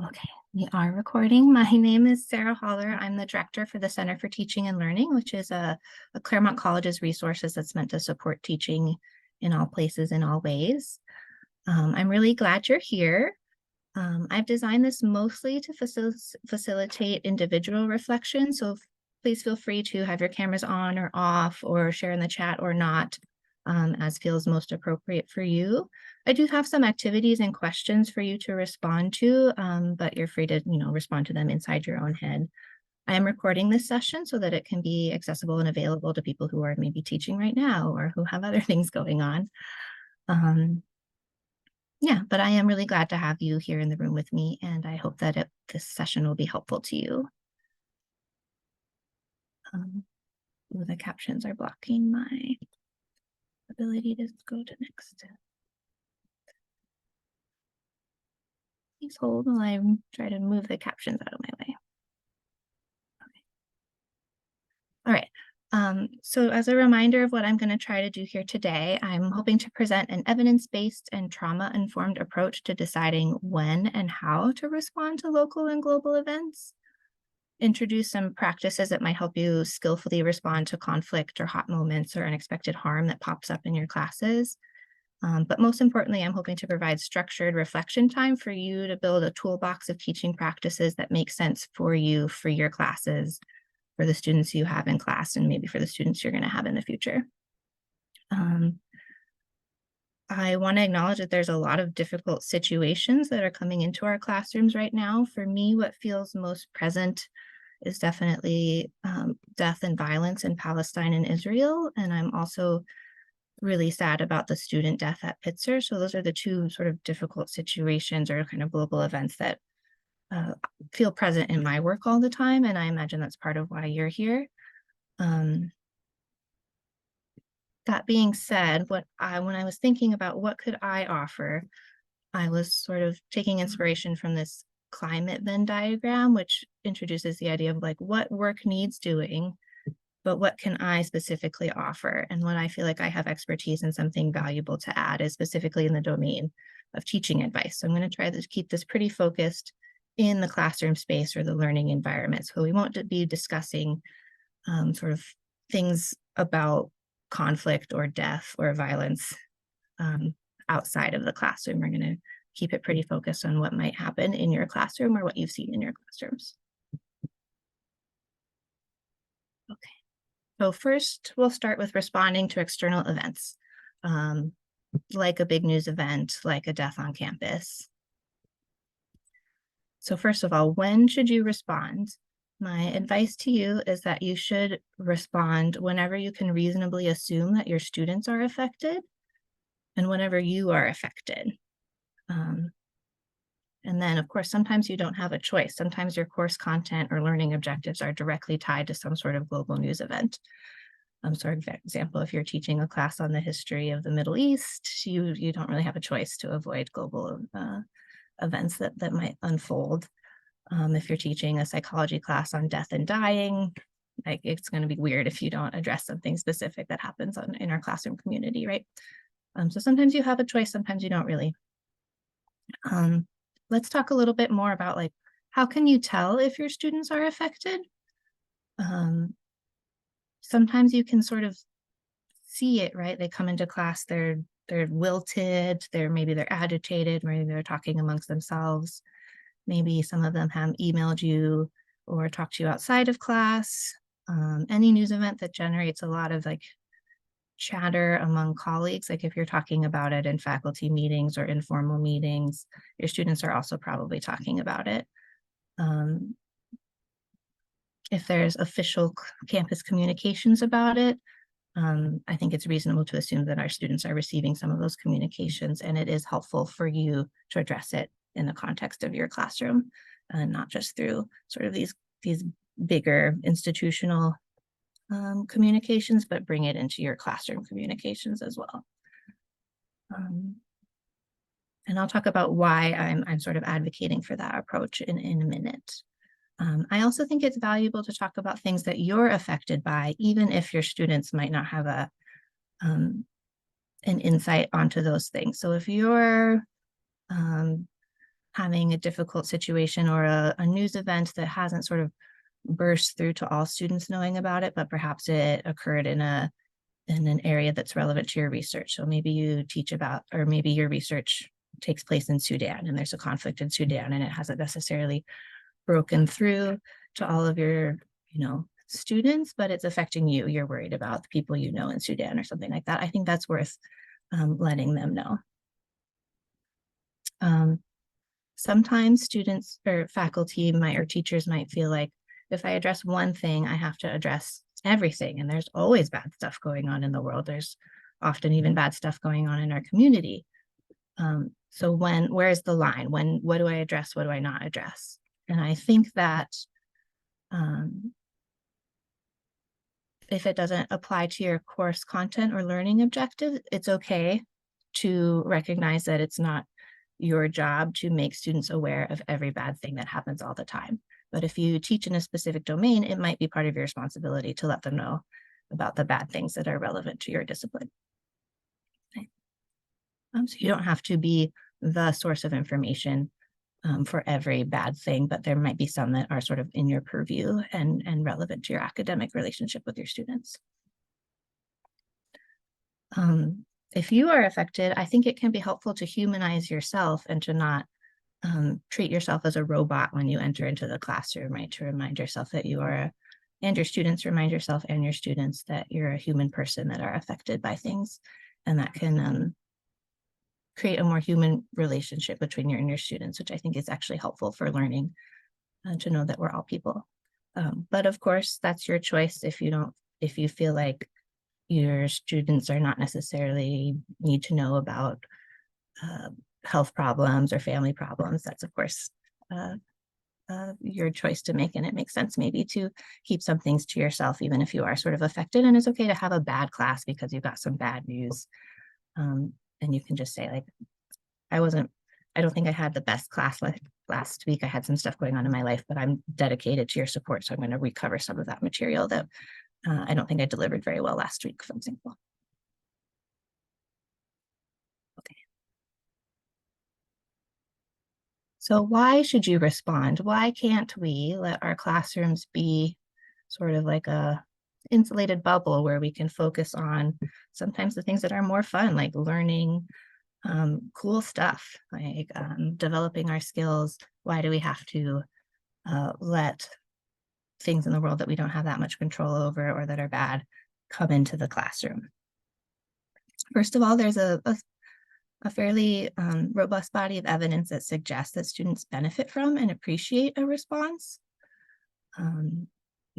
Okay, we are recording. My name is Sara Hollar. I'm the director for the Center for Teaching and Learning, which is a Claremont College's resources that's meant to support teaching in all places, in all ways. I'm really glad you're here. I've designed this mostly to facilitate individual reflection, so please feel free to have your cameras on or off or share in the chat or not, as feels most appropriate for you. I do have some activities and questions for you to respond to, but you're free to, respond to them inside your own head. I am recording this session so that it can be accessible and available to people who are maybe teaching right now or who have other things going on. Yeah, but I am really glad to have you here in the room with me, and I hope that this session will be helpful to you. The captions are blocking my ability to go to next. Please hold while I try to move the captions out of my way. Okay. All right. So as a reminder of what I'm going to try to do here today, I'm hoping to present an evidence-based and trauma-informed approach to deciding when and how to respond to local and global events, introduce some practices that might help you skillfully respond to conflict or hot moments or unexpected harm that pops up in your classes. But most importantly, I'm hoping to provide structured reflection time for you to build a toolbox of teaching practices that make sense for you, for your classes, for the students you have in class, and maybe for the students you're going to have in the future. I want to acknowledge that there's a lot of difficult situations that are coming into our classrooms right now. For me, what feels most present is definitely death and violence in Palestine and Israel. And I'm also really sad about the student death at Pitzer. So those are the two sort of difficult situations or kind of global events that feel present in my work all the time. And I imagine that's part of why you're here. That being said, when I was thinking about what could I offer, I was sort of taking inspiration from this climate Venn diagram, which introduces the idea of like what work needs doing, but what can I specifically offer? And what I feel like I have expertise and something valuable to add is specifically in the domain of teaching advice. So I'm going to try to keep this pretty focused in the classroom space or the learning environment. So we won't be discussing sort of things about conflict or death or violence outside of the classroom. We're going to keep it pretty focused on what might happen in your classroom or what you've seen in your classrooms. Okay. So first, we'll start with responding to external events, like a big news event, like a death on campus. So first of all, when should you respond? My advice to you is that you should respond whenever you can reasonably assume that your students are affected and whenever you are affected. And then, of course, sometimes you don't have a choice. Sometimes your course content or learning objectives are directly tied to some sort of global news event. So for example, if you're teaching a class on the history of the Middle East, you don't really have a choice to avoid global events that might unfold. If you're teaching a psychology class on death and dying, like it's going to be weird if you don't address something specific that happens in our classroom community, right? So sometimes you have a choice, sometimes you don't really. Let's talk a little bit more about like, how can you tell if your students are affected? Sometimes you can sort of see it, right? They come into class, they're wilted, maybe they're agitated, maybe they're talking amongst themselves. Maybe some of them have emailed you or talked to you outside of class. Any news event that generates a lot of like chatter among colleagues, like if you're talking about it in faculty meetings or informal meetings, your students are also probably talking about it. If there's official campus communications about it, I think it's reasonable to assume that our students are receiving some of those communications, and it is helpful for you to address it in the context of your classroom, and not just through sort of these bigger institutional communications, but bring it into your classroom communications as well. And I'll talk about why I'm sort of advocating for that approach in a minute. I also think it's valuable to talk about things that you're affected by, even if your students might not have an insight onto those things. So if you're having a difficult situation or a news event that hasn't sort of burst through to all students knowing about it, but perhaps it occurred in an area that's relevant to your research. So maybe you teach about, or maybe your research takes place in Sudan and there's a conflict in Sudan and it hasn't necessarily broken through to all of your, students, but it's affecting you. You're worried about the people you know in Sudan or something like that. I think that's worth letting them know. Sometimes students or faculty or teachers might feel like if I address one thing, I have to address everything. And there's always bad stuff going on in the world. There's often even bad stuff going on in our community. So where's the line? What do I address? What do I not address? And I think that if it doesn't apply to your course content or learning objective, it's okay to recognize that it's not your job to make students aware of every bad thing that happens all the time. But if you teach in a specific domain, it might be part of your responsibility to let them know about the bad things that are relevant to your discipline. Okay. So you don't have to be the source of information for every bad thing, but there might be some that are sort of in your purview and relevant to your academic relationship with your students. If you are affected, I think it can be helpful to humanize yourself and to not treat yourself as a robot when you enter into the classroom, right? To remind yourself that you are, and your students remind yourself and your students that you're a human person that are affected by things, and that can create a more human relationship between you and your students, which I think is actually helpful for learning to know that we're all people. But of course, that's your choice. If you feel like your students are not necessarily need to know about health problems or family problems, that's of course your choice to make, and it makes sense maybe to keep some things to yourself even if you are sort of affected. And it's okay to have a bad class because you got some bad news, and you can just say like, I don't think I had the best class last week. I had some stuff going on in my life, but I'm dedicated to your support, so I'm going to recover some of that material that I don't think I delivered very well last week, for example. Okay. So why should you respond? Why can't we let our classrooms be sort of like a insulated bubble where we can focus on sometimes the things that are more fun, like learning cool stuff, like developing our skills? Why do we have to let things in the world that we don't have that much control over or that are bad come into the classroom? First of all, there's a fairly robust body of evidence that suggests that students benefit from and appreciate a response.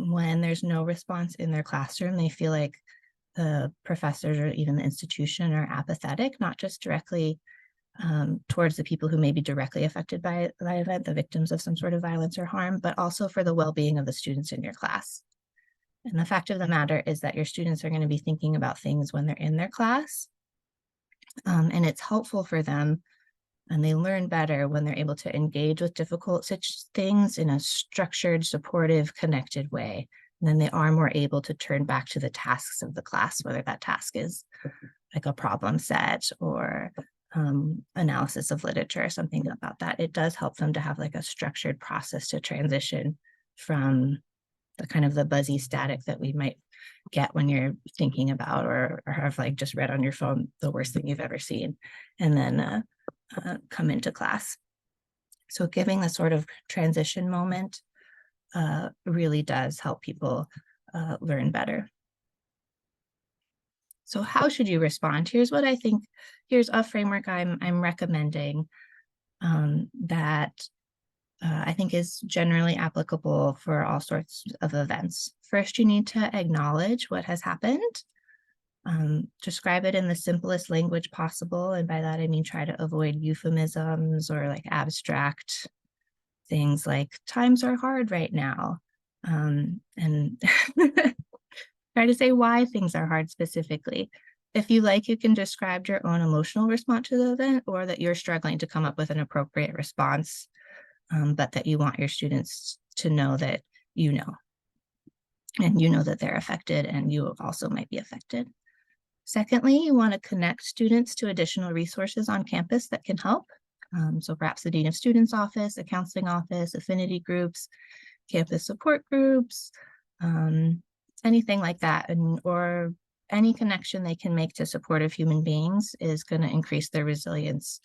When there's no response in their classroom, they feel like the professors or even the institution are apathetic, not just directly towards the people who may be directly affected by the event, the victims of some sort of violence or harm, but also for the well-being of the students in your class. And the fact of the matter is that your students are going to be thinking about things when they're in their class. And it's helpful for them, and they learn better when they're able to engage with difficult such things in a structured, supportive, connected way. And then they are more able to turn back to the tasks of the class, whether that task is like a problem set or analysis of literature or something about that. It does help them to have like a structured process to transition from the kind of the buzzy static that we might get when you're thinking about or have like just read on your phone the worst thing you've ever seen, and then come into class. So giving the sort of transition moment really does help people learn better. So how should you respond? Here's what I think. Here's a framework I'm recommending that I think is generally applicable for all sorts of events. First, you need to acknowledge what has happened. Describe it in the simplest language possible. And by that, I mean, try to avoid euphemisms or like abstract things like times are hard right now. And try to say why things are hard specifically. If you like, you can describe your own emotional response to the event, or that you're struggling to come up with an appropriate response, but that you want your students to know that you know, and you know that they're affected and you also might be affected. Secondly, you want to connect students to additional resources on campus that can help. So perhaps the Dean of Students office, a counseling office, affinity groups, campus support groups, anything like that, or any connection they can make to supportive human beings is going to increase their resilience.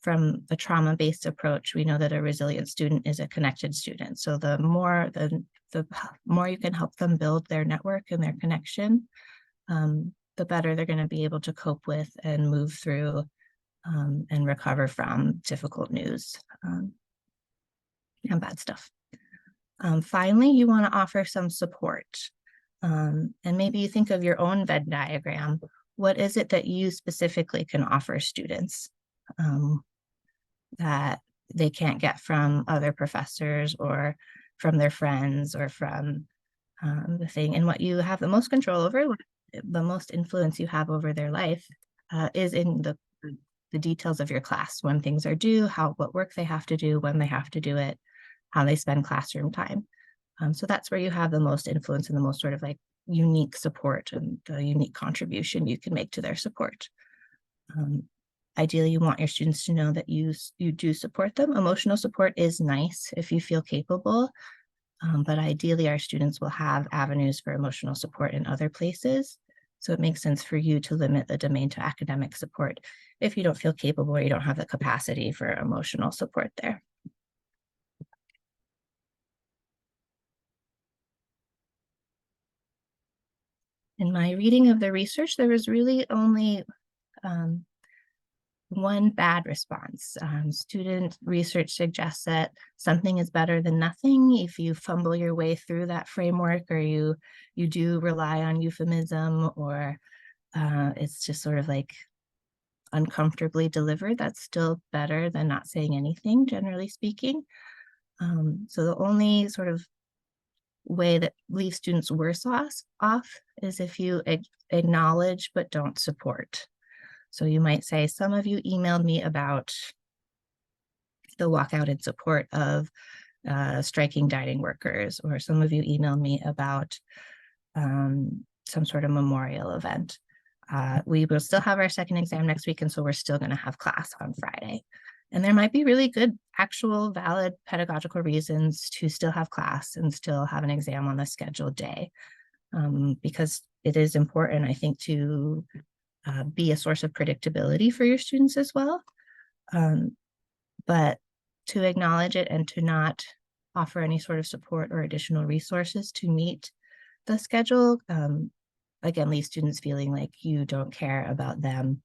From a trauma-based approach, we know that a resilient student is a connected student. So the more you can help them build their network and their connection, the better they're going to be able to cope with and move through and recover from difficult news and bad stuff. Finally, you want to offer some support. And maybe you think of your own Venn diagram. What is it that you specifically can offer students that they can't get from other professors or from their friends or from the thing? And what you have the most control over, the most influence you have over their life is in the details of your class, when things are due, what work they have to do, when they have to do it, how they spend classroom time. So that's where you have the most influence and the most sort of like unique support and the unique contribution you can make to their support. Ideally, you want your students to know that you do support them. Emotional support is nice if you feel capable, but ideally our students will have avenues for emotional support in other places. So it makes sense for you to limit the domain to academic support if you don't feel capable or you don't have the capacity for emotional support there. In my reading of the research, there was really only one bad response. Student research suggests that something is better than nothing if you fumble your way through that framework, or you do rely on euphemism, or it's just sort of like uncomfortably delivered. That's still better than not saying anything, generally speaking. So the only sort of way that leaves students worse off is if you acknowledge but don't support. So you might say, some of you emailed me about the walkout in support of striking dining workers, or some of you emailed me about some sort of memorial event. We will still have our second exam next week, and so we're still going to have class on Friday. And there might be really good, actual, valid pedagogical reasons to still have class and still have an exam on the scheduled day, because it is important, I think, to be a source of predictability for your students as well. But to acknowledge it and to not offer any sort of support or additional resources to meet the schedule, again, leaves students feeling like you don't care about them,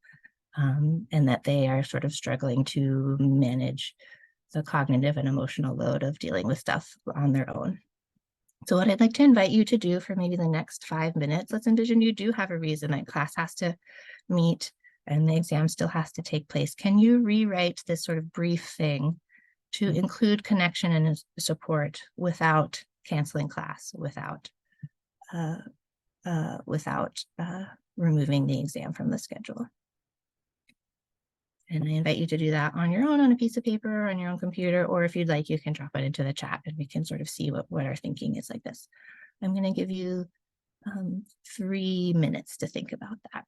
and that they are sort of struggling to manage the cognitive and emotional load of dealing with stuff on their own. So what I'd like to invite you to do for maybe the next 5 minutes, let's envision you do have a reason that class has to meet and the exam still has to take place. Can you rewrite this sort of brief thing to include connection and support without canceling class, without removing the exam from the schedule? And I invite you to do that on your own, on a piece of paper, or on your own computer, or if you'd like, you can drop it into the chat and we can sort of see what our thinking is like this. I'm going to give you 3 minutes to think about that.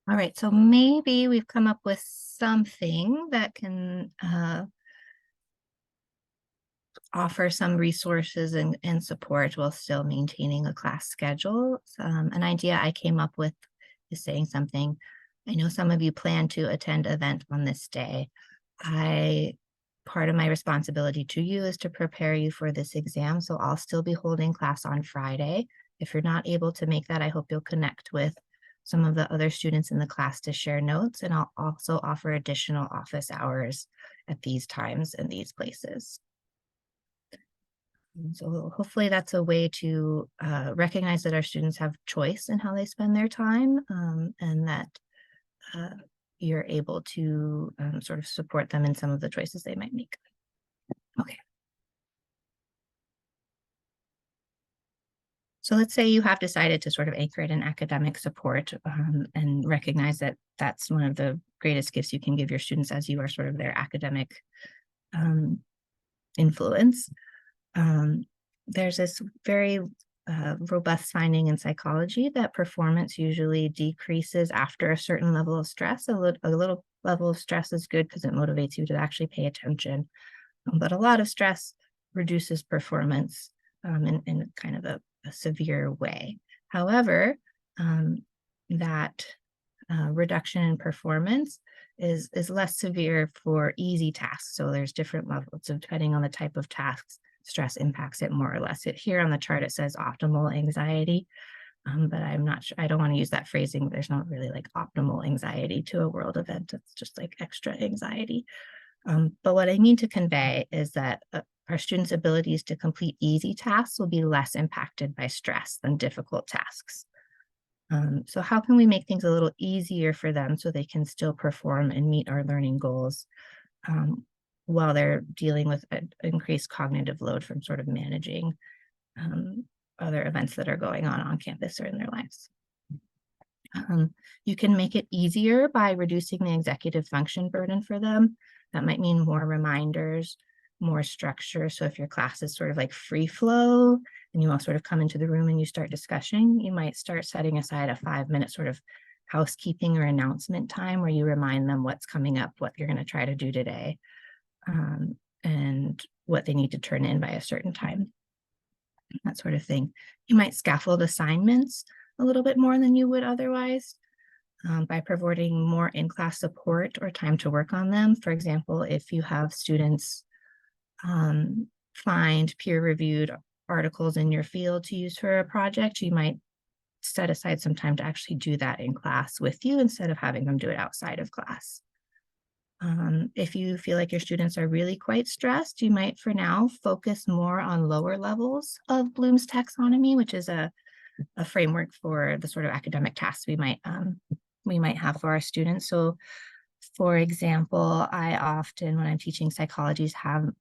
All right, so maybe we've come up with something that can offer some resources and support while still maintaining a class schedule. An idea I came up with is saying something. I know some of you plan to attend an event on this day. Part of my responsibility to you is to prepare you for this exam, so I'll still be holding class on Friday. If you're not able to make that, I hope you'll connect with some of the other students in the class to share notes, and I'll also offer additional office hours at these times and these places. So hopefully that's a way to recognize that our students have choice in how they spend their time, and that you're able to sort of support them in some of the choices they might make. Okay. So let's say you have decided to sort of anchor it in academic support, and recognize that that's one of the greatest gifts you can give your students, as you are sort of their academic influence. There's this very robust finding in psychology that performance usually decreases after a certain level of stress. A little level of stress is good because it motivates you to actually pay attention. But a lot of stress reduces performance in kind of a severe way. However, that reduction in performance is less severe for easy tasks. So there's different levels. So depending on the type of tasks, stress impacts it more or less. Here on the chart, it says optimal anxiety, but I'm not sure. I don't want to use that phrasing. There's not really like optimal anxiety to a world event. It's just like extra anxiety. But what I mean to convey is that our students' abilities to complete easy tasks will be less impacted by stress than difficult tasks. So how can we make things a little easier for them so they can still perform and meet our learning goals while they're dealing with an increased cognitive load from sort of managing other events that are going on campus or in their lives? You can make it easier by reducing the executive function burden for them. That might mean more reminders, more structure. So if your class is sort of like free flow and you all sort of come into the room and you start discussing, you might start setting aside a 5-minute sort of housekeeping or announcement time where you remind them what's coming up, what you're going to try to do today, and what they need to turn in by a certain time, that sort of thing. You might scaffold assignments a little bit more than you would otherwise by providing more in-class support or time to work on them. For example, if you have students find peer-reviewed articles in your field to use for a project, you might set aside some time to actually do that in class with you instead of having them do it outside of class. If you feel like your students are really quite stressed, you might for now focus more on lower levels of Bloom's taxonomy, which is a framework for the sort of academic tasks we might have for our students. So for example, I often, when I'm teaching psychology, have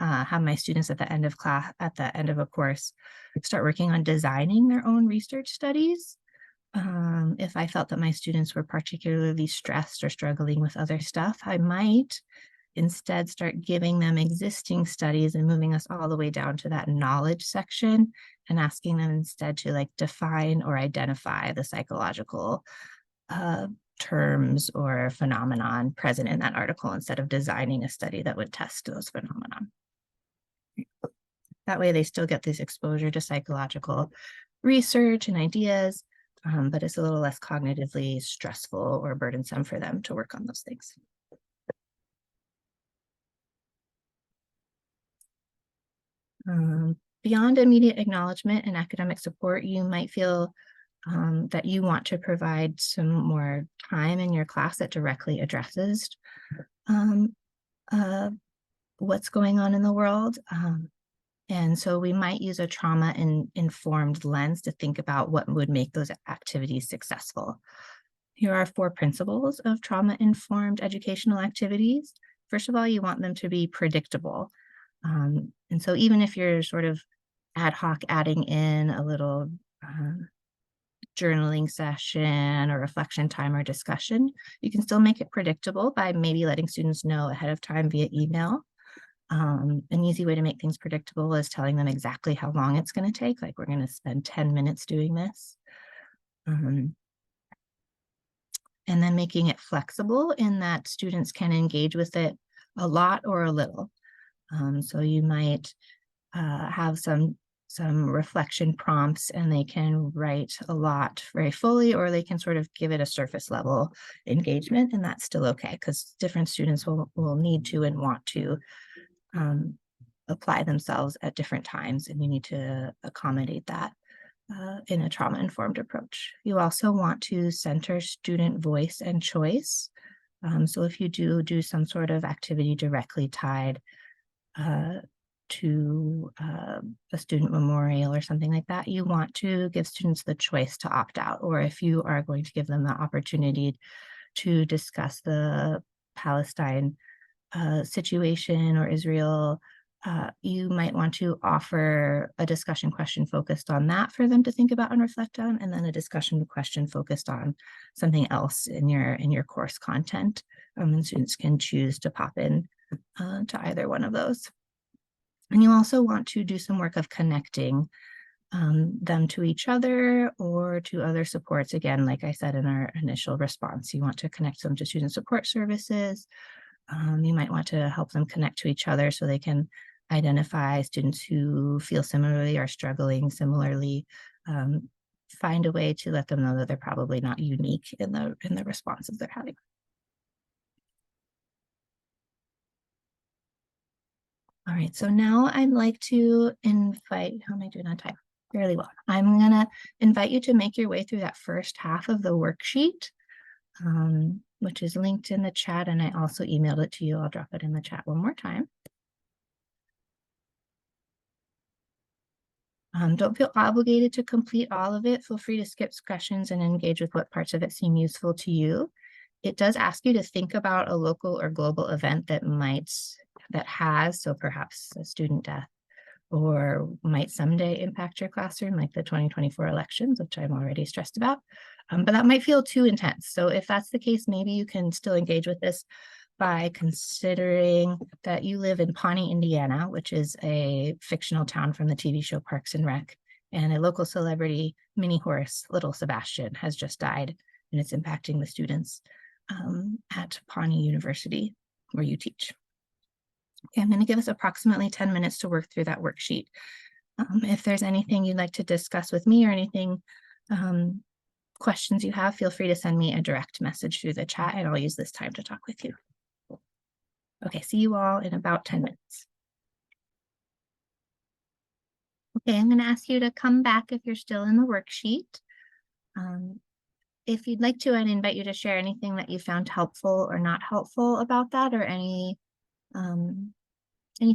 my students at the end of a course, start working on designing their own research studies. If I felt that my students were particularly stressed or struggling with other stuff, I might instead start giving them existing studies and moving us all the way down to that knowledge section and asking them instead to like define or identify the psychological terms or phenomenon present in that article instead of designing a study that would test those phenomena. That way they still get this exposure to psychological research and ideas, but it's a little less cognitively stressful or burdensome for them to work on those things. Beyond immediate acknowledgement and academic support, you might feel that you want to provide some more time in your class that directly addresses what's going on in the world. And so we might use a trauma-informed lens to think about what would make those activities successful. Here are 4 principles of trauma-informed educational activities. First of all, you want them to be predictable. And so even if you're sort of ad hoc adding in a little journaling session or reflection time or discussion, you can still make it predictable by maybe letting students know ahead of time via email. An easy way to make things predictable is telling them exactly how long it's going to take. Like, we're going to spend 10 minutes doing this. And then making it flexible in that students can engage with it a lot or a little. So you might have some reflection prompts and they can write a lot very fully, or they can sort of give it a surface level engagement, and that's still okay because different students will need to and want to apply themselves at different times, and you need to accommodate that in a trauma-informed approach. You also want to center student voice and choice. So if you do some sort of activity directly tied to a student memorial or something like that, you want to give students the choice to opt out. Or if you are going to give them the opportunity to discuss the Palestine situation or Israel, you might want to offer a discussion question focused on that for them to think about and reflect on, and then a discussion question focused on something else in your course content. And students can choose to pop in to either one of those. And you also want to do some work of connecting them to each other or to other supports. Again, like I said in our initial response, you want to connect them to student support services. You might want to help them connect to each other so they can identify students who feel similarly or struggling similarly. Find a way to let them know that they're probably not unique in the responses they're having. All right, so now I'd like to invite, how am I doing on time? Fairly well. I'm gonna invite you to make your way through that first half of the worksheet, which is linked in the chat, and I also emailed it to you. I'll drop it in the chat one more time. Don't feel obligated to complete all of it. Feel free to skip questions and engage with what parts of it seem useful to you. It does ask you to think about a local or global event that has, so perhaps a student death, or might someday impact your classroom, like the 2024 elections, which I'm already stressed about. But that might feel too intense. So if that's the case, maybe you can still engage with this by considering that you live in Pawnee, Indiana, which is a fictional town from the TV show Parks and Rec, and a local celebrity mini horse, Little Sebastian, has just died, and it's impacting the students at Pawnee University, where you teach. Okay, I'm going to give us approximately 10 minutes to work through that worksheet. If there's anything you'd like to discuss with me or anything, questions you have, feel free to send me a direct message through the chat, and I'll use this time to talk with you. Okay, see you all in about 10 minutes. Okay, I'm going to ask you to come back if you're still in the worksheet. If you'd like to, I'd invite you to share anything that you found helpful or not helpful about that, or any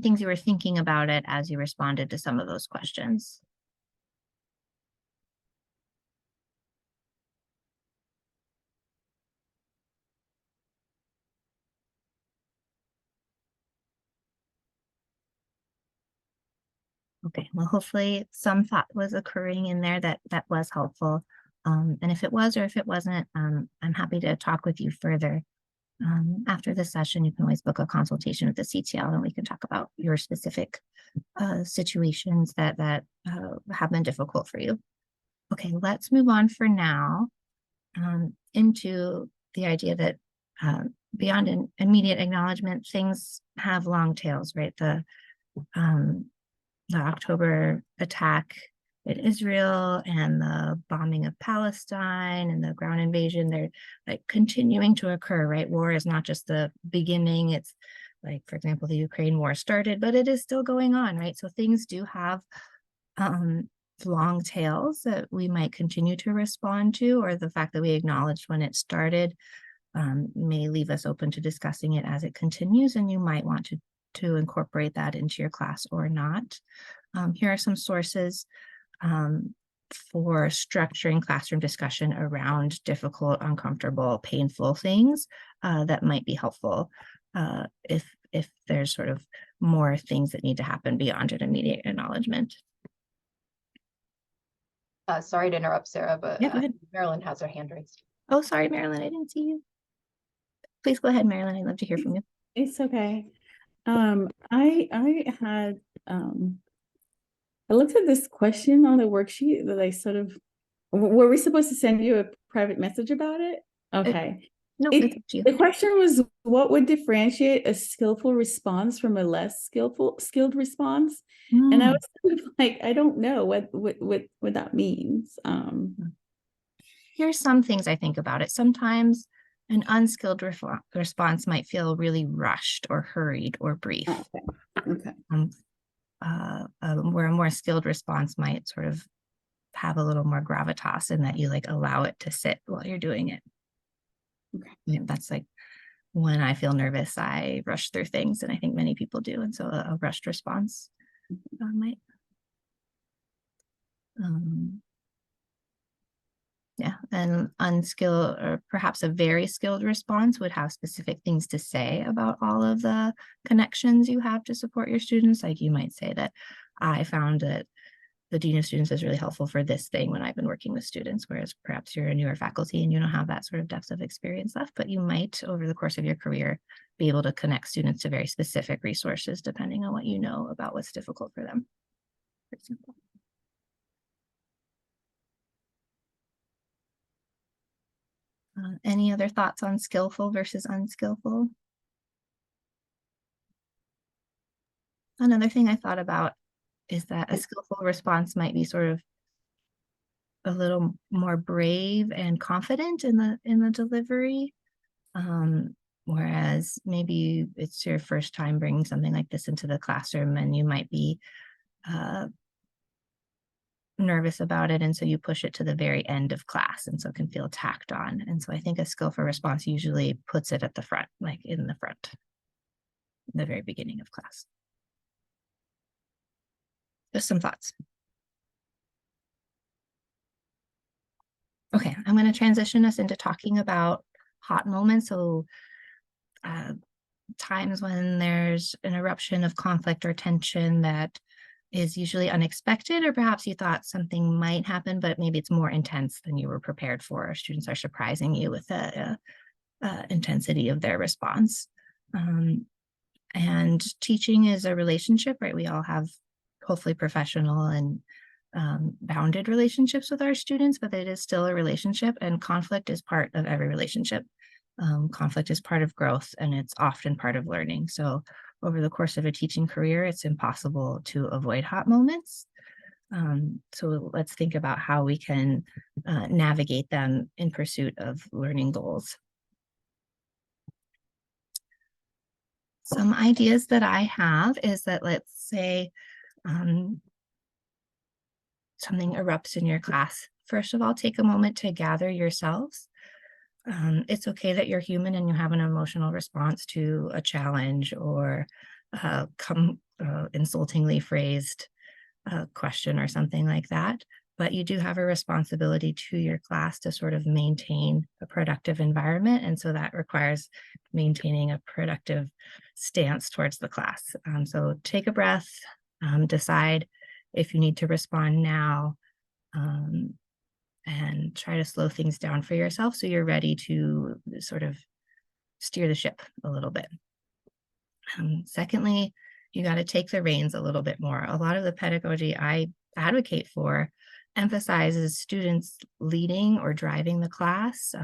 things you were thinking about it as you responded to some of those questions. Okay, well, hopefully some thought was occurring in there that was helpful. And if it was, or if it wasn't, I'm happy to talk with you further. After this session, you can always book a consultation with the CTL, and we can talk about your specific situations that have been difficult for you. Okay, let's move on for now into the idea that beyond an immediate acknowledgement, things have long tails, right? The October attack in Israel and the bombing of Palestine and the ground invasion, they're like continuing to occur, right? War is not just the beginning. It's like, for example, the Ukraine war started, but it is still going on, right? So things do have long tails that we might continue to respond to, or the fact that we acknowledged when it started may leave us open to discussing it as it continues, and you might want to incorporate that into your class or not. Here are some sources for structuring classroom discussion around difficult, uncomfortable, painful things that might be helpful if there's sort of more things that need to happen beyond an immediate acknowledgement. Sorry to interrupt, Sarah, but Yeah, go ahead. Marilyn has her hand raised. Oh, sorry, Marilyn, I didn't see you. Please go ahead, Marilyn. I'd love to hear from you. It's okay. I had I looked at this question on the worksheet that I sort of, were we supposed to send you a private message about it? Okay. No, it's up to you. The question was, what would differentiate a skillful response from a less skilled response? And I was sort of like, I don't know what that means. Here's some things I think about it. Sometimes an unskilled response might feel really rushed or hurried or brief. Okay. Where a more skilled response might sort of have a little more gravitas in that you like allow it to sit while you're doing it. Okay. You know, that's like when I feel nervous, I rush through things, and I think many people do. And so a rushed response might. Yeah, an unskilled or perhaps a very skilled response would have specific things to say about all of the connections you have to support your students. Like you might say that I found that the Dean of Students is really helpful for this thing when I've been working with students, whereas perhaps you're a newer faculty and you don't have that sort of depth of experience left, but you might over the course of your career be able to connect students to very specific resources depending on what you know about what's difficult for them, for example. Any other thoughts on skillful versus unskillful? Another thing I thought about is that a skillful response might be sort of a little more brave and confident in the delivery. Whereas maybe it's your first time bringing something like this into the classroom and you might be nervous about it, and so you push it to the very end of class, and so it can feel tacked on. And so I think a skillful response usually puts it at the front, like in the front, the very beginning of class. Just some thoughts. Okay, I'm going to transition us into talking about hot moments. So times when there's an eruption of conflict or tension that is usually unexpected, or perhaps you thought something might happen, but maybe it's more intense than you were prepared for. Students are surprising you with the intensity of their response. And teaching is a relationship, right? We all have hopefully professional and bounded relationships with our students, but it is still a relationship, and conflict is part of every relationship. Conflict is part of growth, and it's often part of learning. So over the course of a teaching career, it's impossible to avoid hot moments. So let's think about how we can navigate them in pursuit of learning goals. Some ideas that I have is that, let's say something erupts in your class. First of all, take a moment to gather yourselves. It's okay that you're human and you have an emotional response to a challenge or insultingly phrased question or something like that. But you do have a responsibility to your class to sort of maintain a productive environment. And so that requires maintaining a productive stance towards the class. So take a breath, decide if you need to respond now, and try to slow things down for yourself so you're ready to sort of steer the ship a little bit. Secondly, you got to take the reins a little bit more. A lot of the pedagogy I advocate for emphasizes students leading or driving the class,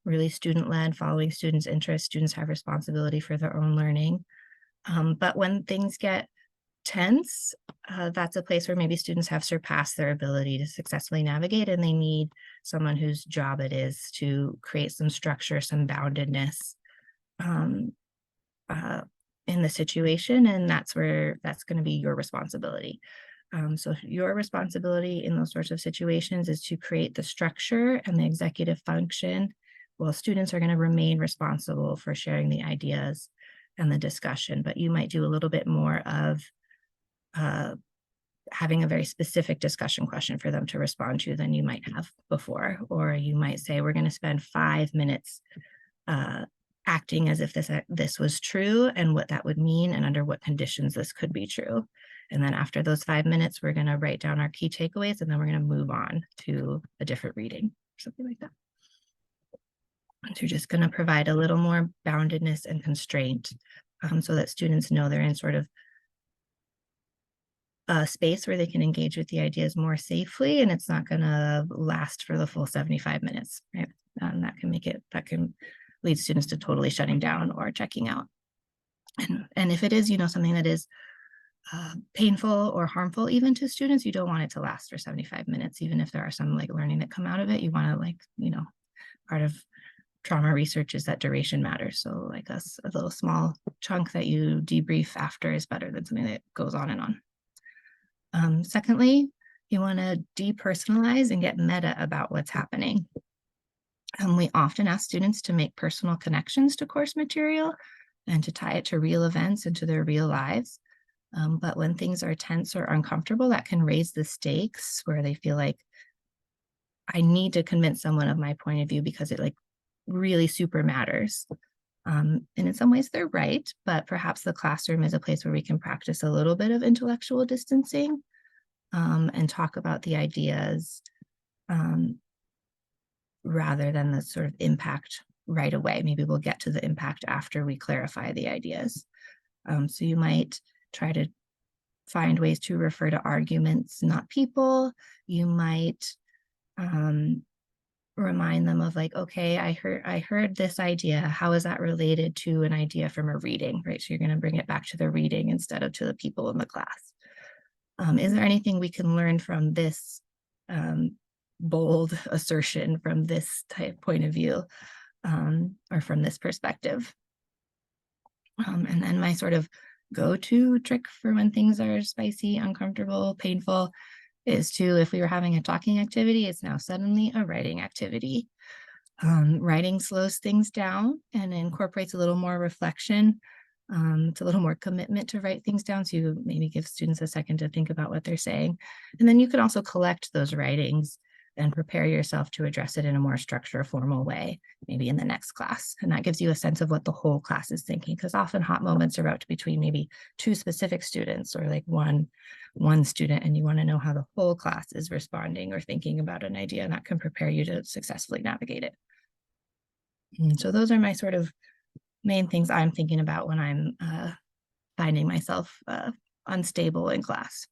really student-led, following students' interests. Students have responsibility for their own learning. But when things get tense, that's a place where maybe students have surpassed their ability to successfully navigate, and they need someone whose job it is to create some structure, some boundedness in the situation, and that's going to be your responsibility. So your responsibility in those sorts of situations is to create the structure and the executive function, while students are going to remain responsible for sharing the ideas and the discussion. But you might do a little bit more of having a very specific discussion question for them to respond to than you might have before. Or you might say, we're going to spend 5 minutes acting as if this was true and what that would mean and under what conditions this could be true. And then after those 5 minutes, we're going to write down our key takeaways, and then we're going to move on to a different reading, something like that. So you're just going to provide a little more boundedness and constraint so that students know they're in sort of a space where they can engage with the ideas more safely, and it's not going to last for the full 75 minutes, right? That can lead students to totally shutting down or checking out. And if it is, something that is painful or harmful even to students, you don't want it to last for 75 minutes, even if there are some like learning that come out of it. You want to part of trauma research is that duration matters. So like a little small chunk that you debrief after is better than something that goes on and on. Secondly, you want to depersonalize and get meta about what's happening. We often ask students to make personal connections to course material and to tie it to real events and to their real lives. But when things are tense or uncomfortable, that can raise the stakes where they feel like, I need to convince someone of my point of view because it really super matters. And in some ways they're right, but perhaps the classroom is a place where we can practice a little bit of intellectual distancing and talk about the ideas rather than the sort of impact right away. Maybe we'll get to the impact after we clarify the ideas. So you might try to find ways to refer to arguments, not people. You might remind them of like, okay, I heard this idea. How is that related to an idea from a reading, right? So you're going to bring it back to the reading instead of to the people in the class. Is there anything we can learn from this bold assertion from this type point of view, or from this perspective? And then my sort of go-to trick for when things are spicy, uncomfortable, painful is to, if we were having a talking activity, it's now suddenly a writing activity. Writing slows things down and incorporates a little more reflection. It's a little more commitment to write things down. So you maybe give students a second to think about what they're saying. And then you can also collect those writings and prepare yourself to address it in a more structured, formal way, maybe in the next class. And that gives you a sense of what the whole class is thinking, because often hot moments are out between maybe two specific students or like one student, and you want to know how the whole class is responding or thinking about an idea, and that can prepare you to successfully navigate it. And so those are my sort of main things I'm thinking about when I'm finding myself unstable in class.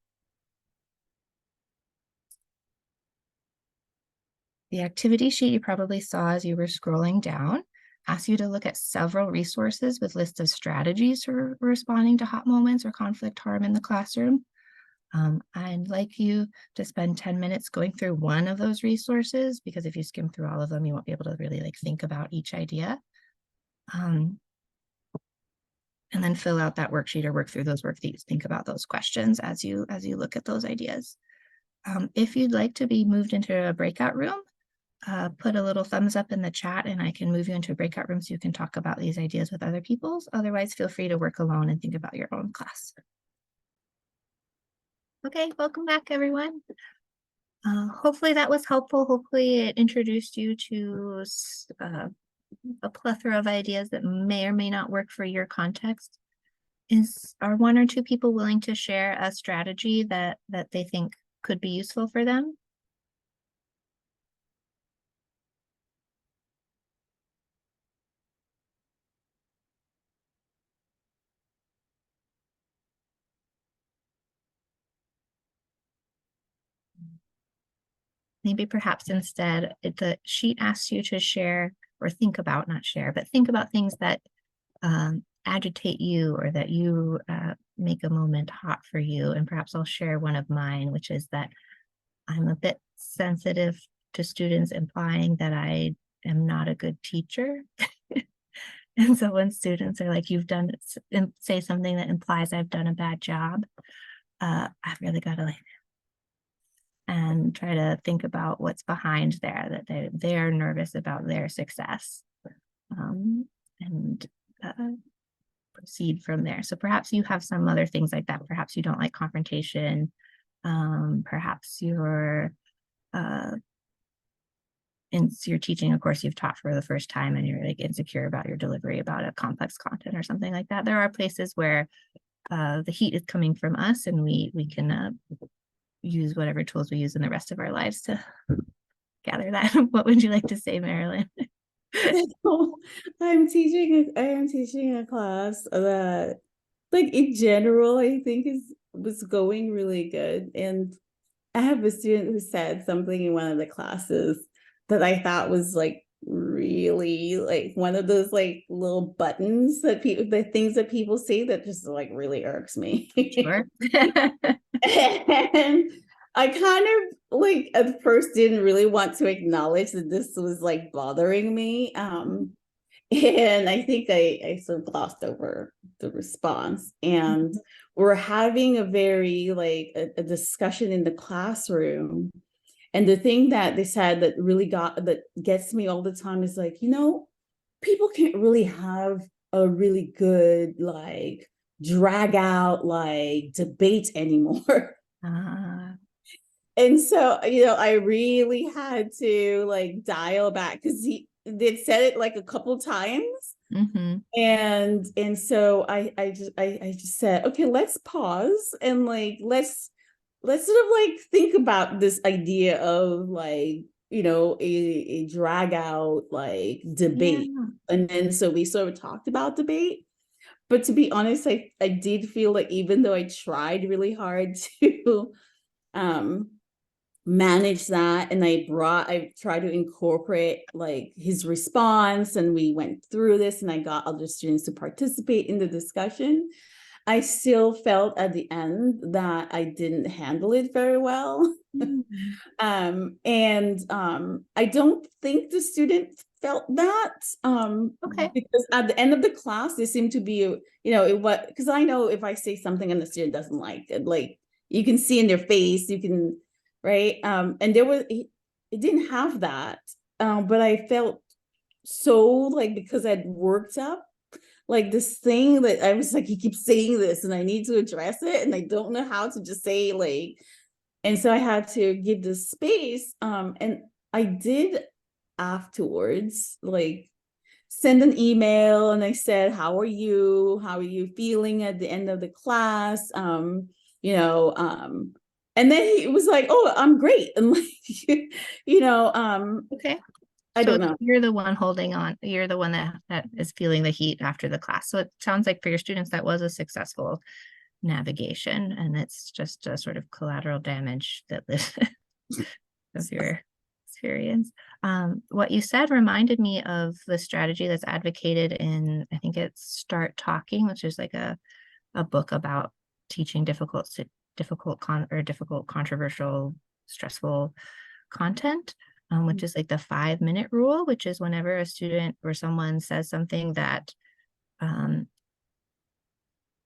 The activity sheet you probably saw as you were scrolling down asks you to look at several resources with lists of strategies for responding to hot moments or conflict harm in the classroom. I'd like you to spend 10 minutes going through one of those resources, because if you skim through all of them, you won't be able to really like think about each idea. And then fill out that worksheet or work through those worksheets. Think about those questions as you look at those ideas. If you'd like to be moved into a breakout room, put a little thumbs up in the chat and I can move you into a breakout room so you can talk about these ideas with other people. Otherwise, feel free to work alone and think about your own class. Okay, welcome back, everyone. Hopefully that was helpful. Hopefully it introduced you to a plethora of ideas that may or may not work for your context. Are one or two people willing to share a strategy that they think could be useful for them? Maybe perhaps instead the sheet asks you to share or think about, not share, but think about things that agitate you or that you make a moment hot for you. And perhaps I'll share one of mine, which is that I'm a bit sensitive to students implying that I am not a good teacher. And so when students are like, you've done, say something that implies I've done a bad job, I've really got to like, and try to think about what's behind there, that they're nervous about their success, and proceed from there. So perhaps you have some other things like that. Perhaps you don't like confrontation. Perhaps you're teaching a course you've taught for the first time and you're like insecure about your delivery about a complex content or something like that. There are places where the heat is coming from us, and we can use whatever tools we use in the rest of our lives to gather that. What would you like to say, Marilyn? I am teaching a class that, like, in general, I think was going really good. And I have a student who said something in one of the classes that I thought was like really like one of those like little buttons that the things that people say that just like really irks me. Sure. And I kind of like at first didn't really want to acknowledge that this was like bothering me. And I think I sort of glossed over the response. And we're having a very like a discussion in the classroom. And the thing that they said that gets me all the time is like, people can't really have a really good like drag out like debate anymore. And so, I really had to like dial back because they'd said it like a couple times. And so I just said, okay, let's pause and like let's sort of like think about this idea of like a drag out like debate. And then so we sort of talked about debate, but to be honest, I did feel like even though I tried really hard to manage that, and I tried to incorporate like his response, and we went through this, and I got other students to participate in the discussion. I still felt at the end that I didn't handle it very well. I don't think the students felt that, Okay. because at the end of the class, they seemed to be, because I know if I say something and the student doesn't like it, like you can see in their face, you can, right? And it didn't have that, but I felt so like, because I'd worked up like this thing that I was like, he keeps saying this and I need to address it, and I don't know how to just say like, and so I had to give the space. And I did afterwards, like send an email, and I said, how are you? How are you feeling at the end of the class? And then he was like, oh, I'm great. And like, Okay. I So don't know. you're the one holding on, you're the one that is feeling the heat after the class. So it sounds like for your students, that was a successful navigation, and it's just a sort of collateral damage that lives of your experience. What you said reminded me of the strategy that's advocated in, I think it's Start Talking, which is like a book about teaching difficult, controversial, stressful content, which is like the 5-minute rule, which is whenever a student or someone says something that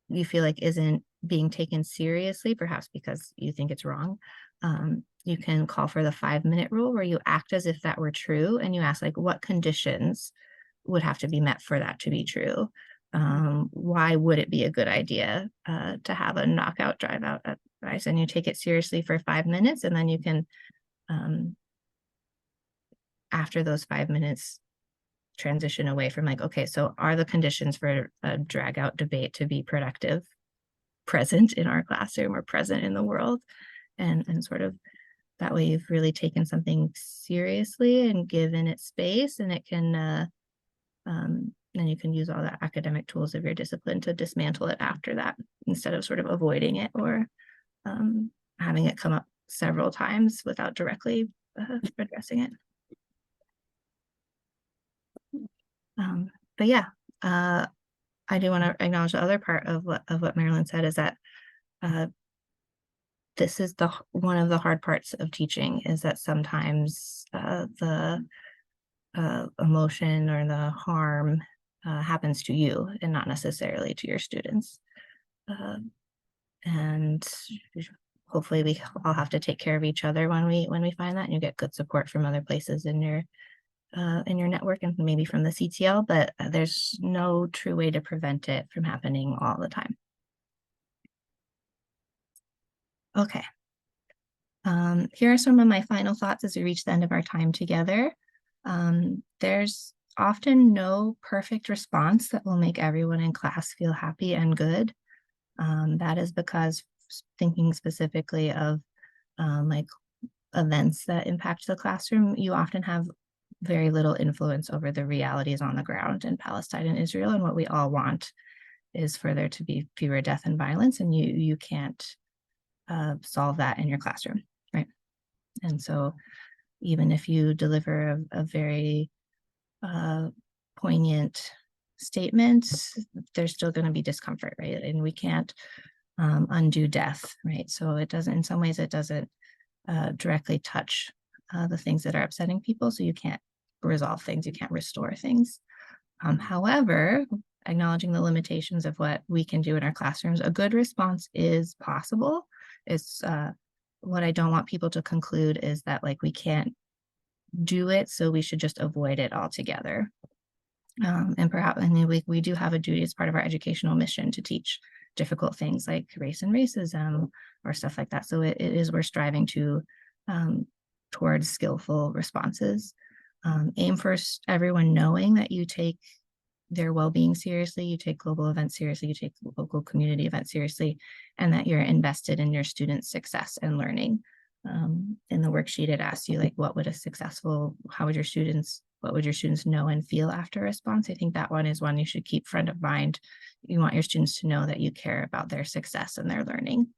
you feel like isn't being taken seriously, perhaps because you think it's wrong, you can call for the 5-minute rule, where you act as if that were true, and you ask like, what conditions would have to be met for that to be true? Why would it be a good idea to have a knockout drive out advice? And you take it seriously for 5 minutes, and then you can, after those 5 minutes, transition away from like, okay, so are the conditions for a drag out debate to be productive present in our classroom or present in the world? And sort of that way you've really taken something seriously and given it space, and it can then you can use all the academic tools of your discipline to dismantle it after that, instead of sort of avoiding it or having it come up several times without directly addressing it. But yeah, I do want to acknowledge the other part of what Marilyn said, is that this is one of the hard parts of teaching, is that sometimes the emotion or the harm happens to you and not necessarily to your students. And hopefully we all have to take care of each other when we find that, and you get good support from other places in your network and maybe from the CTL, but there's no true way to prevent it from happening all the time. Okay. Here are some of my final thoughts as we reach the end of our time together. There's often no perfect response that will make everyone in class feel happy and good. That is because, thinking specifically of like events that impact the classroom, you often have very little influence over the realities on the ground in Palestine and Israel. And what we all want is for there to be fewer death and violence, and you can't solve that in your classroom, right? And so even if you deliver a very poignant statement, there's still going to be discomfort, right? And we can't undo death, right? So it doesn't, in some ways, it doesn't directly touch the things that are upsetting people. So you can't resolve things, you can't restore things. However, acknowledging the limitations of what we can do in our classrooms, a good response is possible. It's what I don't want people to conclude is that like we can't do it, so we should just avoid it altogether. And perhaps, I mean, we do have a duty as part of our educational mission to teach difficult things like race and racism or stuff like that. So it is, we're striving to towards skillful responses. Aim for everyone knowing that you take their well-being seriously, you take global events seriously, you take local community events seriously, and that you're invested in your students' success and learning. In the worksheet, it asks you like, what would your students know and feel after a response? I think that one is one you should keep front of mind. You want your students to know that you care about their success and their learning.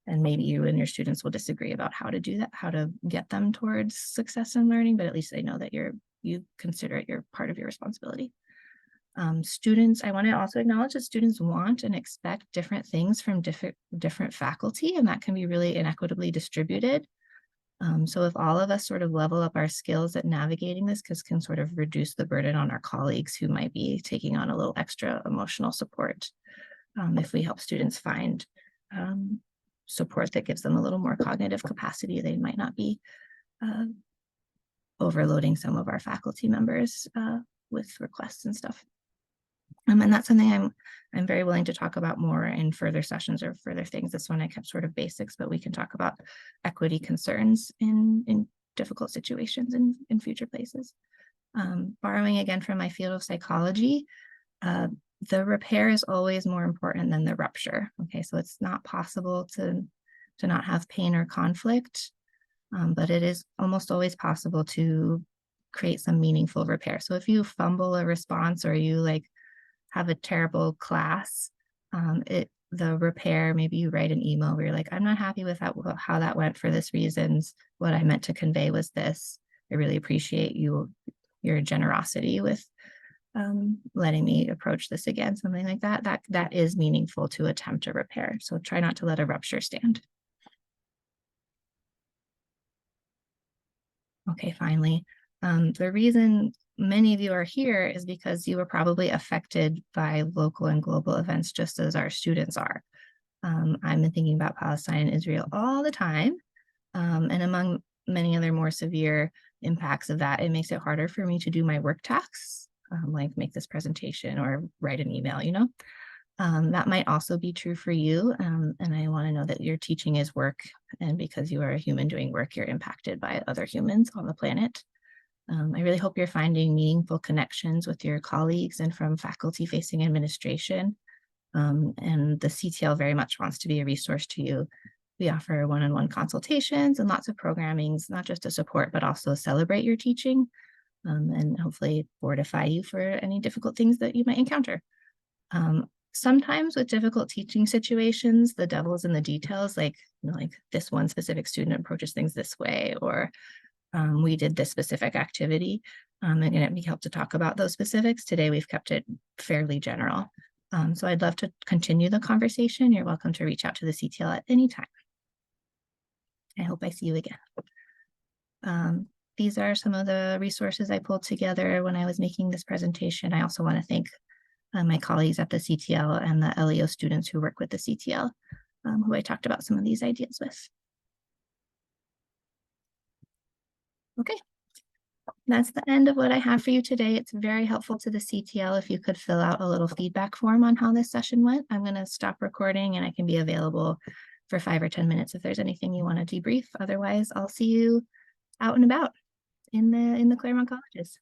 And maybe you and your students will disagree about how to do that, how to get them towards success in learning, but at least they know that you consider it part of your responsibility. Students, I want to also acknowledge that students want and expect different things from different faculty, and that can be really inequitably distributed. So if all of us sort of level up our skills at navigating this, can sort of reduce the burden on our colleagues who might be taking on a little extra emotional support. If we help students find support that gives them a little more cognitive capacity, they might not be overloading some of our faculty members with requests and stuff. And that's something I'm very willing to talk about more in further sessions or further things. This one I kept sort of basics, but we can talk about equity concerns in difficult situations in future places. Borrowing again from my field of psychology, the repair is always more important than the rupture. Okay, so it's not possible to not have pain or conflict, but it is almost always possible to create some meaningful repair. So if you fumble a response or you like have a terrible class, the repair, maybe you write an email where you're like, I'm not happy with how that went for this reasons. What I meant to convey was this. I really appreciate your generosity with letting me approach this again, something like that. That is meaningful to attempt a repair. So try not to let a rupture stand. Okay, finally, the reason many of you are here is because you were probably affected by local and global events just as our students are. I've been thinking about Palestine and Israel all the time. And among many other more severe impacts of that, it makes it harder for me to do my work tasks, like make this presentation or write an email, you know. That might also be true for you. And I want to know that your teaching is work. And because you are a human doing work, you're impacted by other humans on the planet. I really hope you're finding meaningful connections with your colleagues and from faculty facing administration. And the CTL very much wants to be a resource to you. We offer one-on-one consultations and lots of programmings, not just to support, but also celebrate your teaching and hopefully fortify you for any difficult things that you might encounter. Sometimes with difficult teaching situations, the devil's in the details, like, you know, like this one specific student approaches things this way, or we did this specific activity, and we help to talk about those specifics. Today, we've kept it fairly general. So I'd love to continue the conversation. You're welcome to reach out to the CTL at any time. I hope I see you again. These are some of the resources I pulled together when I was making this presentation. I also want to thank my colleagues at the CTL and the LEO students who work with the CTL, who I talked about some of these ideas with. Okay, that's the end of what I have for you today. It's very helpful to the CTL if you could fill out a little feedback form on how this session went. I'm going to stop recording and I can be available for 5 or 10 minutes if there's anything you want to debrief. Otherwise, I'll see you out and about in the Claremont colleges.